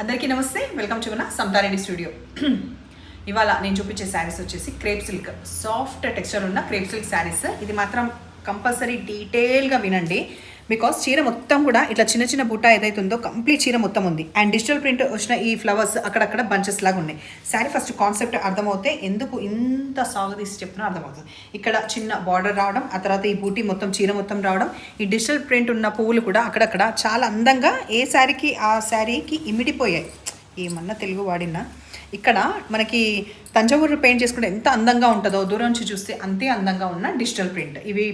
అందరికీ నమస్తే, welcome to మన సమతారెడ్డి స్టూడియో. ఇవాళ నేను చూపించే శారీస్ వచ్చేసి క్రేప్ సిల్క్, సాఫ్ట్ టెక్స్చర్ ఉన్న క్రేప్ సిల్క్ శారీస్. ఇది మాత్రం కంపల్సరీ డీటెయిల్గా వినండి, బికాస్ చీర మొత్తం కూడా ఇట్లా చిన్న చిన్న బుట్ట ఏదైతే ఉందో కంప్లీట్ చీర మొత్తం ఉంది. అండ్ డిజిటల్ ప్రింట్ వచ్చిన ఈ ఫ్లవర్స్ అక్కడక్కడ బంచెస్ లాగా ఉన్నాయి. శారీ ఫస్ట్ కాన్సెప్ట్ అర్థమవుతే ఎందుకు ఇంత సాగుదీసి చెప్తున్నా అర్థమవుతుంది. ఇక్కడ చిన్న బార్డర్ రావడం, ఆ తర్వాత ఈ బూటీ మొత్తం చీర మొత్తం రావడం, ఈ డిజిటల్ ప్రింట్ ఉన్న పువ్వులు కూడా అక్కడక్కడ చాలా అందంగా ఏ శారీకి ఆ శారీకి ఇమిడిపోయాయి. ఏమన్నా తెలుగు వాడినా ఇక్కడ మనకి తంజావూరు పెయింట్ చేసుకుంటే ఎంత అందంగా ఉంటుందో దూరం నుంచి చూస్తే అంతే అందంగా ఉన్న డిజిటల్ ప్రింట్. ఇవి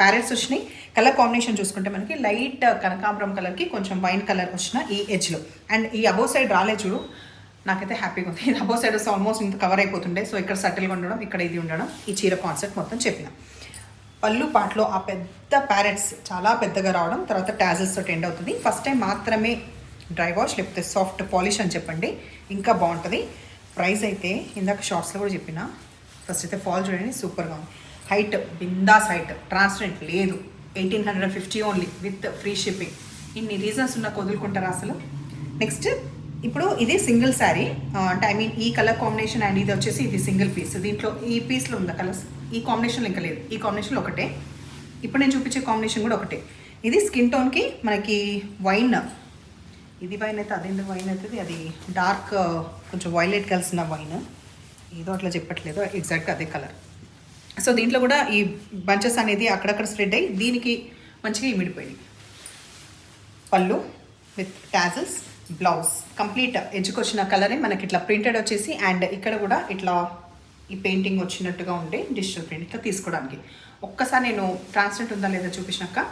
ప్యారెట్స్ వచ్చినాయి. కలర్ కాంబినేషన్ చూసుకుంటే మనకి లైట్ కనకాంబరం కలర్కి కొంచెం వైన్ కలర్ వచ్చిన ఈ ఎడ్జ్లో. అండ్ ఈ అబోవ్ సైడ్ రాలే చూడు, నాకైతే హ్యాపీగా ఉంది. ఇది అబోవ్ సైడ్ వస్తే ఆల్మోస్ట్ ఇంత కవర్ అయిపోతుండే. సో ఇక్కడ సటిల్గా ఉండడం, ఇక్కడ ఇది ఉండడం, ఈ చీర కాన్సెప్ట్ మొత్తం చెప్పిన. పళ్ళు పాటలో ఆ పెద్ద ప్యారెట్స్ చాలా పెద్దగా రావడం, తర్వాత టాజల్స్ తోటి ఎండ్ అవుతుంది. ఫస్ట్ టైం మాత్రమే డ్రై వాష్ లేకపోతే సాఫ్ట్ పాలిష్ అని చెప్పండి, ఇంకా బాగుంటుంది. ప్రైస్ అయితే ఇందాక షార్ట్స్లో కూడా చెప్పిన. ఫస్ట్ అయితే ఫాల్ చూడండి, సూపర్గా ఉంది. హైట్ బిందాస్ హైట్, ట్రాన్స్పరెంట్ లేదు. 1850 ఓన్లీ విత్ ఫ్రీ షిప్పింగ్. ఇన్ని రీజన్స్ ఉన్న వదులుకుంటారా అసలు? నెక్స్ట్ ఇప్పుడు ఇది సింగిల్ శారీ, అంటే ఐ మీన్ ఈ కలర్ కాంబినేషన్ అండ్ ఇది వచ్చేసి ఇది సింగిల్ పీస్. దీంట్లో ఈ పీస్లో ఉందా కలర్స్, ఈ కాంబినేషన్లో ఇంకా లేదు. ఈ కాంబినేషన్లో ఒకటే, ఇప్పుడు నేను చూపించే కాంబినేషన్ కూడా ఒకటే. ఇది స్కిన్ టోన్కి మనకి వైన్, ఇది వైన్ అయితే అదేందుకు వైన్ అవుతుంది, అది డార్క్ కొంచెం వైలెట్ కలిసిన వైన్, ఏదో అట్లా చెప్పట్లేదు, ఎగ్జాక్ట్గా అదే కలర్. సో దీంట్లో కూడా ఈ బంచెస్ అనేది అక్కడక్కడ స్ప్రెడ్ అయ్యి దీనికి మంచిగా ఇమిడిపోయింది. పళ్ళు విత్ టాజల్స్, బ్లౌజ్ కంప్లీట్ ఎడ్జ్కి వచ్చిన కలరే మనకి ఇట్లా ప్రింటెడ్ వచ్చేసి, అండ్ ఇక్కడ కూడా ఇట్లా ఈ పెయింటింగ్ వచ్చినట్టుగా ఉండే డిజిటల్ ప్రింట్ ఇట్లా తీసుకోవడానికి. ఒక్కసారి నేను ట్రాన్స్పరెంట్ ఉందా లేదా చూపించినాక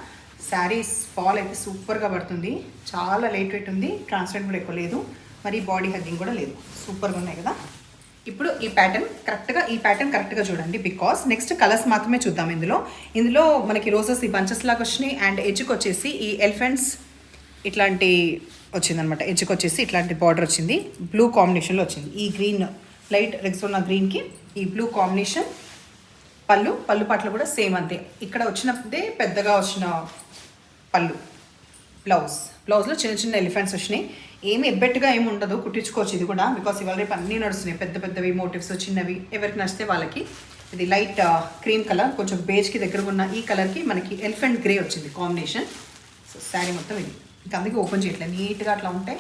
శారీస్ ఫాల్ అయితే సూపర్గా పడుతుంది. చాలా లైట్ వెయిట్ ఉంది, ట్రాన్స్పరెంట్ కూడా ఎక్కువ లేదు, మరి బాడీ హగ్గింగ్ కూడా లేదు. సూపర్గా ఉన్నాయి కదా. ఇప్పుడు ఈ ప్యాటర్న్ కరెక్ట్గా చూడండి, బికాస్ నెక్స్ట్ కలర్స్ మాత్రమే చూద్దాం. ఇందులో మనకి రోజెస్ ఈ బంచెస్ లాగా వచ్చినాయి. అండ్ ఎడ్జ్కి వచ్చేసి ఈ ఎలిఫెంట్స్ ఇట్లాంటి వచ్చిందనమాట. ఎడ్జ్కి వచ్చేసి ఇట్లాంటి బార్డర్ వచ్చింది, బ్లూ కాంబినేషన్లో వచ్చింది. ఈ గ్రీన్ లైట్ రెగ్జోనా గ్రీన్కి ఈ బ్లూ కాంబినేషన్. పళ్ళు పాటలు కూడా సేమ్ అంతే. ఇక్కడ వచ్చినప్పుడే పెద్దగా వచ్చిన పళ్ళు. బ్లౌజ్లో చిన్న చిన్న ఎలిఫెంట్స్ వచ్చినాయి. ఏమి ఎబ్బెట్టుగా ఏమి ఉండదు, కుట్టించుకోవచ్చు ఇది కూడా, బికాస్ ఇవాళ రేపు అన్నీ నడుస్తున్నాయి, పెద్ద పెద్దవి మోటివ్స్ చిన్నవి, ఎవరికి నచ్చితే వాళ్ళకి. ఇది లైట్ క్రీమ్ కలర్, కొంచెం బేజ్కి దగ్గరగా ఉన్న ఈ కలర్కి మనకి ఎలిఫెంట్ గ్రే వచ్చింది కాంబినేషన్. సో శారీ మొత్తం ఇది. ఇంకా అందుకే ఓపెన్ చేయట్లేదు, నీట్గా అట్లా ఉంటే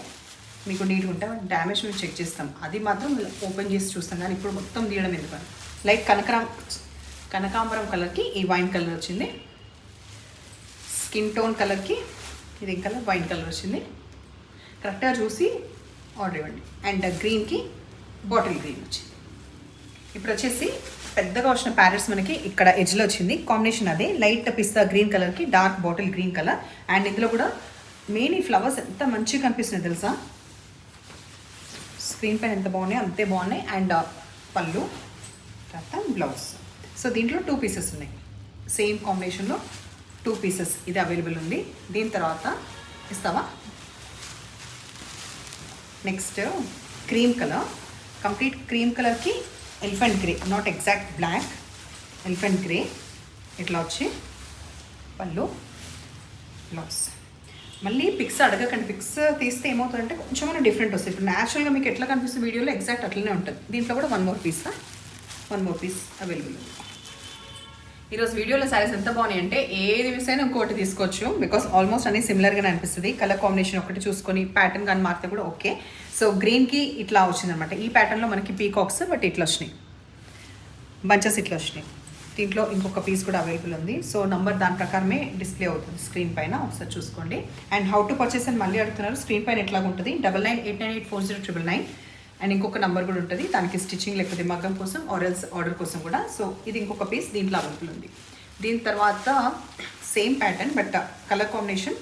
మీకు నీట్గా ఉంటే డ్యామేజ్ మేము చెక్ చేస్తాం, అది మాత్రం ఓపెన్ చేసి చూస్తాం. కానీ ఇప్పుడు మొత్తం తీయడం ఎందుకని. లైట్ కనకాంబరం కలర్కి ఈ వైన్ కలర్ వచ్చింది. స్కిన్ టోన్ కలర్కి ఇది కలర్ వైన్ కలర్ వచ్చింది. కరెక్ట్గా చూసి ఆర్డర్ ఇవ్వండి. అండ్ గ్రీన్కి బాటిల్ గ్రీన్ వచ్చింది. ఇప్పుడు వచ్చేసి పెద్దగా వచ్చిన ప్యారెట్స్ మనకి ఇక్కడ ఎడ్జ్లో వచ్చింది కాంబినేషన్. అదే లైట్ పిస్తా గ్రీన్ కలర్కి dark bottle green colour. And ఇందులో కూడా మెయిన్ ఈ ఫ్లవర్స్ ఎంత మంచిగా కనిపిస్తున్నాయి తెలుసా, స్క్రీన్ పైన ఎంత బాగున్నాయి అంతే బాగున్నాయి. అండ్ పళ్ళు తర్వాత బ్లౌజ్. సో దీంట్లో 2 పీసెస్ ఉన్నాయి, సేమ్ కాంబినేషన్లో 2 పీసెస్ ఇది అవైలబుల్ ఉంది. దీని తర్వాత ఇస్తావా? Next cream colour, complete cream కలర్కి elephant grey, not exact black, elephant grey ఇట్లా వచ్చి పళ్ళు, బ్లౌజ్. మళ్ళీ పిక్స్ అడగకండి, పిక్స్ తీస్తే ఏమవుతుందంటే కొంచెం డిఫరెంట్ వస్తుంది. ఇప్పుడు న్యాచురల్గా మీకు ఎట్లా కనిపిస్తుంది వీడియోలో ఎగ్జాక్ట్ అట్లనే ఉంటుంది. దీంట్లో కూడా వన్ మోర్ పీస్ అవైలబుల్ ఉంది. ఈరోజు వీడియోలో శారీస్ ఎంత బాగున్నాయి అంటే ఏది మిస్ అయినా ఇంకోటి తీసుకోవచ్చు, బికాస్ ఆల్మోస్ట్ అన్ని సిమిలర్గానే అనిపిస్తుంది. కలర్ కాంబినేషన్ ఒకటి చూసుకొని ప్యాటర్న్ కానీ మారితే కూడా ఓకే. సో గ్రీన్కి ఇట్లా వచ్చిందనమాట. ఈ ప్యాటర్న్లో మనకి పీకాక్స్ బట్ ఇట్లా వచ్చినాయి, బంచెస్ ఇట్లా వచ్చినాయి. దీంట్లో ఇంకొక పీస్ కూడా అవైలబుల్ ఉంది. సో నంబర్ దాని ప్రకారమే డిస్ప్లే అవుతుంది స్క్రీన్ పైన, ఒకసారి చూసుకోండి. అండ్ హౌ టు పర్చేస్ అని మళ్ళీ అడుగుతున్నారు. స్క్రీన్ పైన ఎట్లాగా ఉంటుంది 9989840999. అండ్ ఇంకొక నెంబర్ కూడా ఉంటుంది, దానికి స్టిచ్చింగ్ లేకపోతే మగ్గం కోసం ఆర్ఎల్స్ ఆర్డర్ కోసం కూడా. సో ఇది ఇంకొక పీస్ దీంట్లో అవైలబుల్ ఉంది. దీని తర్వాత same pattern but colour combination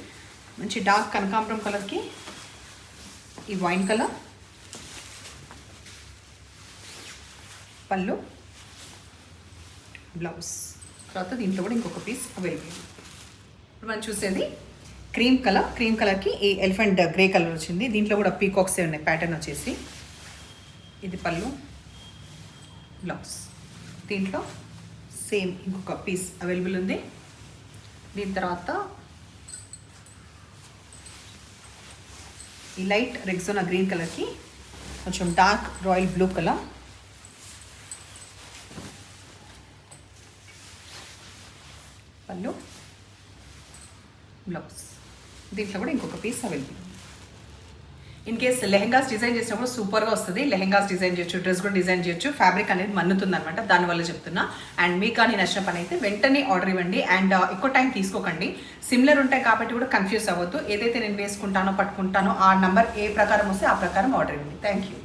మంచి డార్క్ కనకాంబరం కలర్కి ఈ వైన్ కలర్, పళ్ళు, బ్లౌజ్. తర్వాత దీంట్లో కూడా ఇంకొక పీస్ అవైలబుల్ ఉంది. ఇప్పుడు మనం చూసేది క్రీమ్ కలర్కి ఈ ఎలిఫెంట్ గ్రే కలర్ వచ్చింది. దీంట్లో కూడా పీకాక్సే ఉన్నాయి ప్యాటర్న్ వచ్చేసి. ఇది పళ్ళు, బ్లౌజ్. దీంట్లో సేమ్ ఇంకొక పీస్ అవైలబుల్ ఉంది. దీని తర్వాత ఈ లైట్ రెగ్జోనా గ్రీన్ కలర్కి కొంచెం డార్క్ రాయల్ బ్లూ కలర్, పళ్ళు, బ్లౌజ్. దీంట్లో కూడా ఇంకొక piece available. In case lehengas design చేసినప్పుడు సూపర్గా వస్తుంది. లెహెంగాస్ డిజైన్ చేయొచ్చు, డ్రెస్ కూడా డిజైన్ చేయొచ్చు. ఫ్యాబ్రిక్ అనేది మన్నుతుంది అనమాట, దానివల్ల చెప్తున్నా. అండ్ మీకు కానీ నచ్చిన పని అయితే వెంటనే ఆర్డర్ ఇవ్వండి. అండ్ ఎక్కువ టైం తీసుకోకండి. సిమిలర్ ఉంటాయి కాబట్టి కూడా కన్ఫ్యూజ్ అవ్వద్దు. ఏదైతే నేను వేసుకుంటానో పట్టుకుంటానో ఆ నెంబర్ ఏ ప్రకారం వస్తే ఆ ప్రకారం ఆర్డర్ ఇవ్వండి. Thank you.